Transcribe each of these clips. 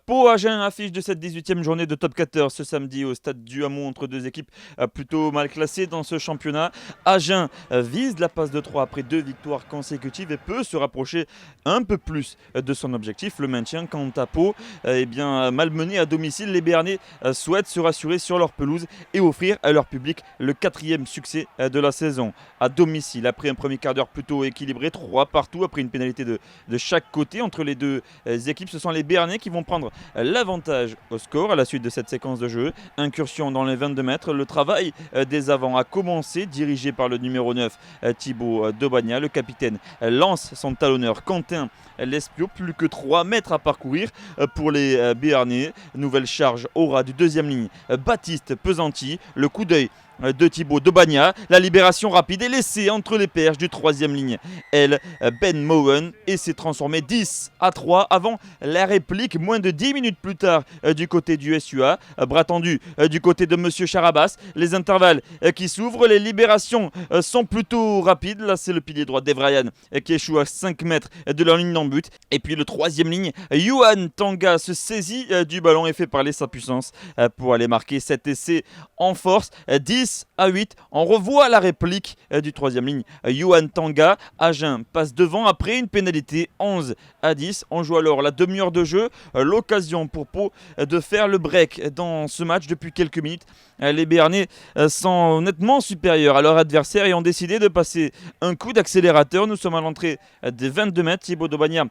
Pau-Agen, affiche de cette 18e journée de top 14 ce samedi au stade du Hamon entre deux équipes plutôt mal classées dans ce championnat. Agen vise la passe de 3 après 2 victoires consécutives et peut se rapprocher un peu plus de son objectif, le maintien. Quant à Pau, malmené à domicile, les Béarnais souhaitent se rassurer sur leur pelouse et offrir à leur public le 4e succès de la saison. À domicile, après un premier quart d'heure plutôt équilibré, 3 partout après une pénalité de chaque côté entre les deux équipes, ce sont les Béarnais qui vont prendre l'avantage au score à la suite de cette séquence de jeu. Incursion dans les 22 mètres, le travail des avants a commencé, dirigé par le numéro 9 Thibaut Dobagna. Le capitaine lance son talonneur Quentin Lespio, plus que 3 mètres à parcourir pour les Béarnais. Nouvelle charge au ras du deuxième ligne, Baptiste Pesanti, le coup d'œil de Thibaut Dobagna, la libération rapide est laissée entre les perches du troisième ligne, Ben Mowen, et s'est transformé 10-3 avant la réplique moins de 10 minutes plus tard du côté du SUA. Bras tendu du côté de Monsieur Charabas, les intervalles qui s'ouvrent, les libérations sont plutôt rapides. Là c'est le pilier droit d'Evrayan qui échoue à 5 mètres de leur ligne d'en but, et puis le troisième ligne, Yuan Tanga se saisit du ballon et fait parler sa puissance pour aller marquer cet essai en force. 10-8, on revoit la réplique du troisième ligne, Yuan Tanga. Agen passe devant après une pénalité. 11-10, on joue alors la demi-heure de jeu, l'occasion pour Pau de faire le break dans ce match. Depuis quelques minutes, les Béarnais sont nettement supérieurs à leur adversaire et ont décidé de passer un coup d'accélérateur. Nous sommes à l'entrée des 22 mètres, Thibaut Dobagna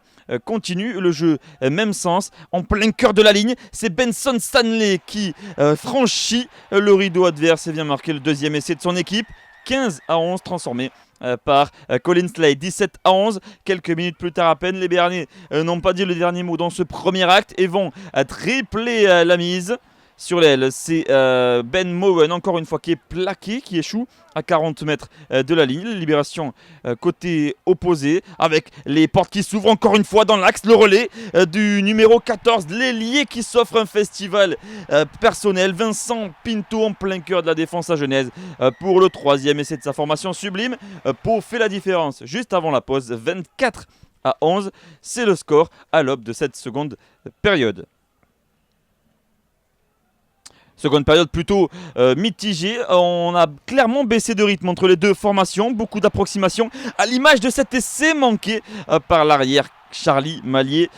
continue le jeu, même sens, en plein cœur de la ligne, c'est Benson Stanley qui franchit le rideau adverse et vient marquer le deuxième essai de son équipe. 15-11, transformé par Colin Slade. 17-11, quelques minutes plus tard à peine, les Béarnais n'ont pas dit le dernier mot dans ce premier acte et vont tripler la mise. Sur l'aile, c'est Ben Mowen, encore une fois, qui est plaqué, qui échoue à 40 mètres de la ligne. Libération côté opposé, avec les portes qui s'ouvrent encore une fois dans l'axe. Le relais du numéro 14, l'ailier qui s'offre un festival personnel. Vincent Pinto en plein cœur de la défense à Genèse pour le troisième essai de sa formation sublime. Pau fait la différence juste avant la pause. 24-11, c'est le score à l'aube de cette seconde période. Seconde période plutôt mitigée, on a clairement baissé de rythme entre les deux formations, beaucoup d'approximations à l'image de cet essai manqué par l'arrière Charlie Mallier,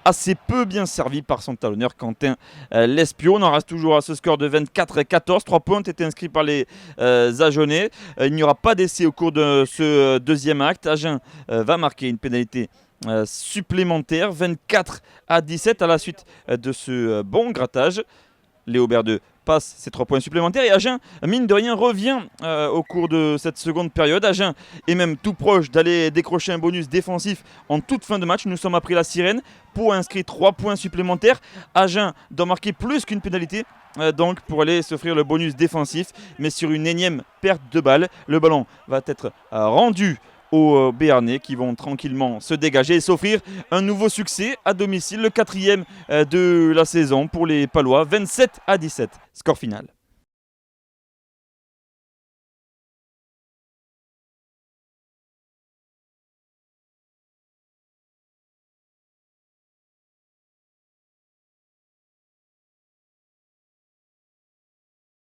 assez peu bien servi par son talonneur Quentin Lespio. On en reste toujours à ce score de 24-14, 3 points ont été inscrits par les Agenais. Il n'y aura pas d'essai au cours de ce deuxième acte. Agen va marquer une pénalité supplémentaire, 24-17 à la suite de ce bon grattage. Léo Berdeux passe ses 3 points supplémentaires et Agen, mine de rien, revient au cours de cette seconde période. Agen est même tout proche d'aller décrocher un bonus défensif en toute fin de match. Nous sommes après la sirène. Pau a inscrit 3 points supplémentaires. Agen doit marquer plus qu'une pénalité donc pour aller s'offrir le bonus défensif, mais sur une énième perte de balle. Le ballon va être rendu aux Béarnais qui vont tranquillement se dégager et s'offrir un nouveau succès à domicile, le 4e de la saison pour les Palois, 27-17, score final.